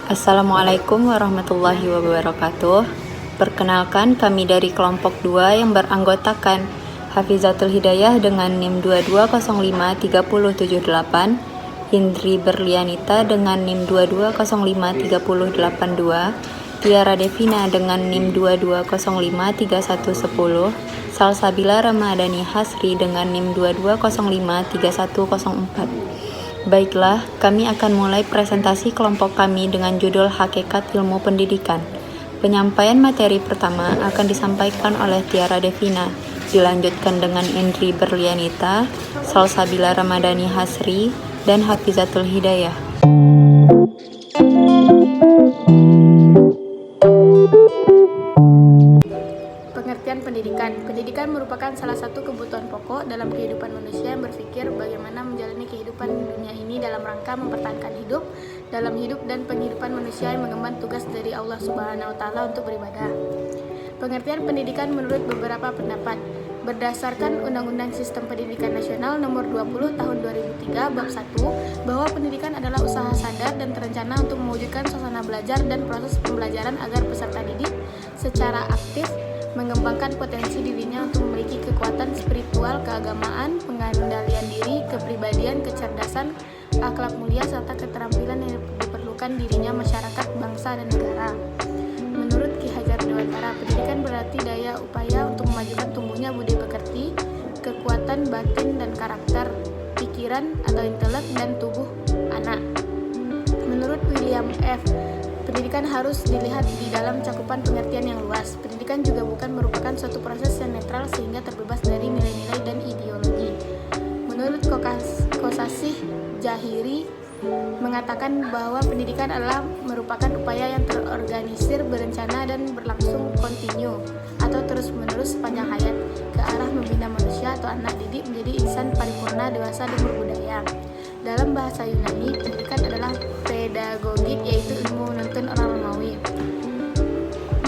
Assalamualaikum warahmatullahi wabarakatuh. Perkenalkan, kami dari kelompok 2 yang beranggotakan Hafizatul Hidayah dengan NIM 22053078, Hindri Berlianita dengan NIM 22053082, Tiara Devina dengan NIM 22053110, Salsabila Ramadhani Hasri dengan NIM 22053104. Baiklah, kami akan mulai presentasi kelompok kami dengan judul Hakikat Ilmu Pendidikan. Penyampaian materi pertama akan disampaikan oleh Tiara Devina, dilanjutkan dengan Indri Berlianita, Salsabila Ramadhani Hasri, dan Hafizatul Hidayah. Pengertian pendidikan. Pendidikan merupakan salah satu kebutuhan pokok dalam kehidupan manusia yang berpikir bagaimana menjalani kehidupan dunia ini dalam rangka mempertahankan hidup, dalam hidup dan penghidupan manusia yang mengemban tugas dari Allah Subhanahu wa Ta'ala untuk beribadah. Pengertian pendidikan menurut beberapa pendapat. Berdasarkan Undang-Undang Sistem Pendidikan Nasional Nomor 20 Tahun 2003 Bab 1, bahwa pendidikan adalah usaha sadar dan terencana untuk mewujudkan suasana belajar dan proses pembelajaran agar peserta didik secara aktif mengembangkan potensi dirinya untuk memiliki kekuatan spiritual, keagamaan, pengendalian diri, kepribadian, kecerdasan, akhlak mulia, serta keterampilan yang diperlukan dirinya masyarakat, bangsa, dan negara. Menurut Ki Hajar Dewantara, pendidikan berarti daya upaya untuk memajukan tumbuhnya budi pekerti, kekuatan batin dan karakter, pikiran atau intelek, dan tubuh anak. Menurut William F., pendidikan harus dilihat di dalam cakupan pengertian yang luas. Pendidikan juga bukan merupakan suatu proses yang netral sehingga terbebas dari nilai-nilai dan ideologi. Menurut Kosasih Jahiri mengatakan bahwa pendidikan adalah merupakan upaya yang terorganisir, berencana, dan berlangsung kontinu atau terus-menerus sepanjang hayat ke arah membina manusia atau anak didik menjadi insan paripurna, dewasa, dan berbudaya. Dalam bahasa Yunani, pendidikan adalah pedagogik, yaitu ilmu menuntun orang Romawi.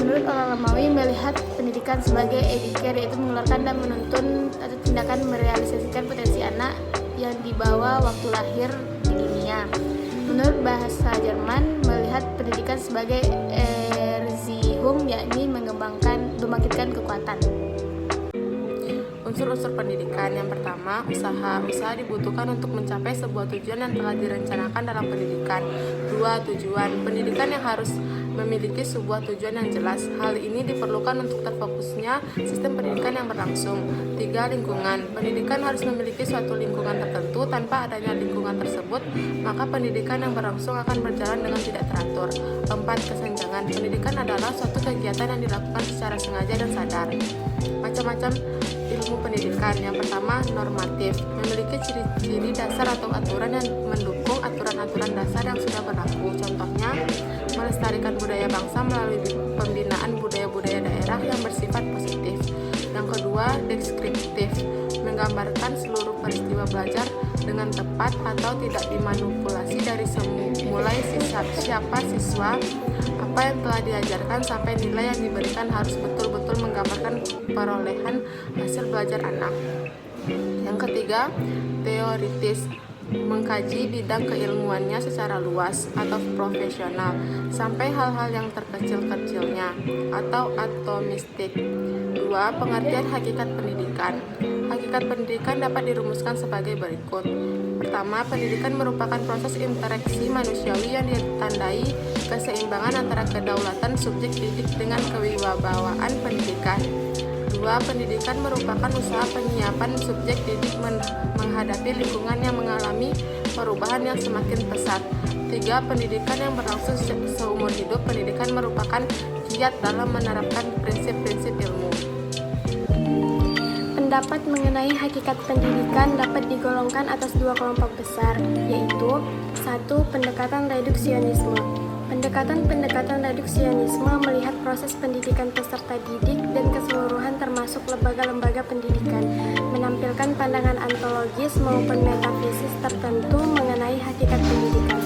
Menurut orang Romawi, melihat pendidikan sebagai edikere, yaitu mengeluarkan dan menuntun atau tindakan merealisasikan potensi anak yang dibawa waktu lahir di dunia. Menurut bahasa Jerman, melihat pendidikan sebagai Erziehung, yakni membangkitkan kekuatan. Unsur-unsur pendidikan. Yang pertama, usaha. Usaha dibutuhkan untuk mencapai sebuah tujuan yang telah direncanakan dalam pendidikan. 2. Tujuan. Pendidikan yang harus memiliki sebuah tujuan yang jelas. Hal ini diperlukan untuk terfokusnya sistem pendidikan yang berlangsung. 3. Lingkungan. Pendidikan harus memiliki suatu lingkungan tertentu. Tanpa adanya lingkungan tersebut, maka pendidikan yang berlangsung akan berjalan dengan tidak teratur. 4. Kesenjangan. Pendidikan adalah suatu kegiatan yang dilakukan secara sengaja dan sadar. Macam-macam ilmu pendidikan. Yang pertama, normatif, memiliki ciri-ciri dasar atau aturan yang mendukung aturan-aturan dasar yang sudah berlaku. Contohnya, melestarikan budaya bangsa melalui pembinaan budaya-budaya daerah yang bersifat positif. Yang kedua, deskriptif, menggambarkan seluruh peristiwa belajar dengan tepat atau tidak dimanipulasi dari mulai siapa siswa, apa yang telah diajarkan sampai nilai yang diberikan harus betul-betul menggambarkan perolehan hasil belajar anak. Yang ketiga, teoritis, mengkaji bidang keilmuannya secara luas atau profesional sampai hal-hal yang terkecil-kecilnya atau atomistik. 2. Pengertian hakikat pendidikan. Hakikat pendidikan dapat dirumuskan sebagai berikut. Pertama, pendidikan merupakan proses interaksi manusiawi yang ditandai keseimbangan antara kedaulatan subjek didik dengan kewibawaan pendidikan. 2. Pendidikan merupakan usaha penyiapan subjek didik menghadapi lingkungan yang mengalami perubahan yang semakin pesat. 3. Pendidikan yang berlangsung seumur hidup. Pendidikan merupakan giat dalam menerapkan prinsip-prinsip ilmu. Pendapat mengenai hakikat pendidikan dapat digolongkan atas dua kelompok besar, yaitu 1. Pendekatan reduksionisme. Pendekatan reduksionisme melihat proses pendidikan peserta didik dan keseluruhan termasuk lembaga-lembaga pendidikan, menampilkan pandangan ontologis maupun metafisis tertentu mengenai hakikat pendidikan.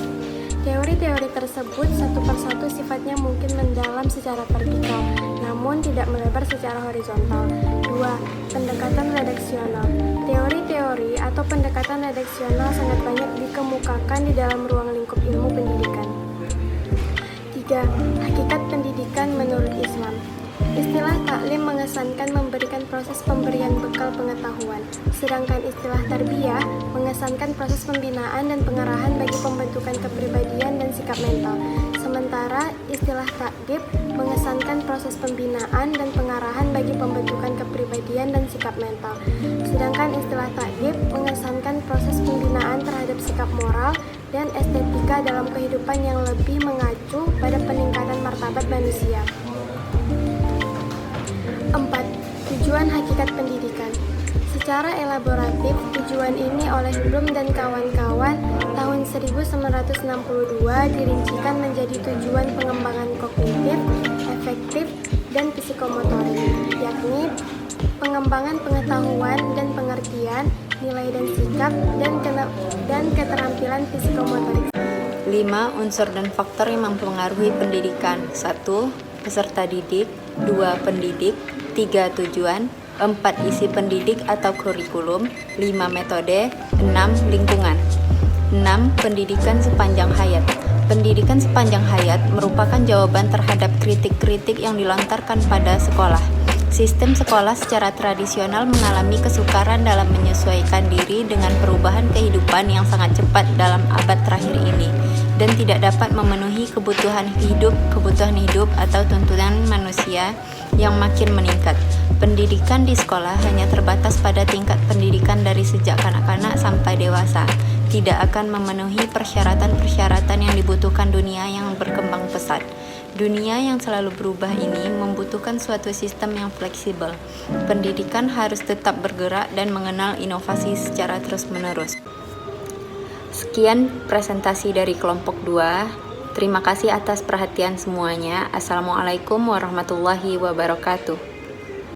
Teori-teori tersebut satu persatu sifatnya mungkin mendalam secara vertikal, namun tidak melebar secara horizontal. 2. Pendekatan redaksional. Teori-teori atau pendekatan redaksional sangat banyak dikemukakan di dalam ruang lingkup ilmu pendidikan. 3. Hakikat pendidikan menurut Islam. Istilah taklim mengesankan memberikan proses pemberian bekal pengetahuan, sedangkan istilah tarbiyah mengesankan proses pembinaan dan pengarahan bagi pembentukan kepribadian dan sikap mental. Sementara istilah ta'dib mengesankan proses pembinaan dan pengarahan bagi pembentukan kepribadian dan sikap mental. Sedangkan istilah ta'dib mengesankan proses pembinaan terhadap sikap moral dan estetika dalam kehidupan yang lebih mengacu pada peningkatan martabat manusia. 4. Tujuan hakikat pendidikan. Secara elaboratif, tujuan ini oleh Bloom dan kawan-kawan tahun 1962 dirincikan menjadi tujuan pengembangan kognitif, efektif, dan psikomotorik, yakni pengembangan pengetahuan dan pengertian, nilai dan sikap, dan keterampilan psikomotorik. 5. Unsur dan faktor yang mempengaruhi pendidikan. 1. Peserta didik. 2. Pendidik. 3. Tujuan. 4. Isi pendidik atau kurikulum. 5. Metode. 6. Lingkungan. 6. Pendidikan sepanjang hayat. Pendidikan sepanjang hayat merupakan jawaban terhadap kritik-kritik yang dilontarkan pada sekolah. Sistem sekolah secara tradisional mengalami kesukaran dalam menyesuaikan diri dengan perubahan kehidupan yang sangat cepat dalam abad terakhir ini dan tidak dapat memenuhi kebutuhan hidup atau tuntutan manusia yang makin meningkat. Pendidikan di sekolah hanya terbatas pada tingkat pendidikan dari sejak kanak-kanak sampai dewasa, tidak akan memenuhi persyaratan-persyaratan yang dibutuhkan dunia yang berkembang pesat. Dunia yang selalu berubah ini membutuhkan suatu sistem yang fleksibel. Pendidikan harus tetap bergerak dan mengenal inovasi secara terus-menerus. Sekian presentasi dari kelompok 2. Terima kasih atas perhatian semuanya. Assalamualaikum warahmatullahi wabarakatuh.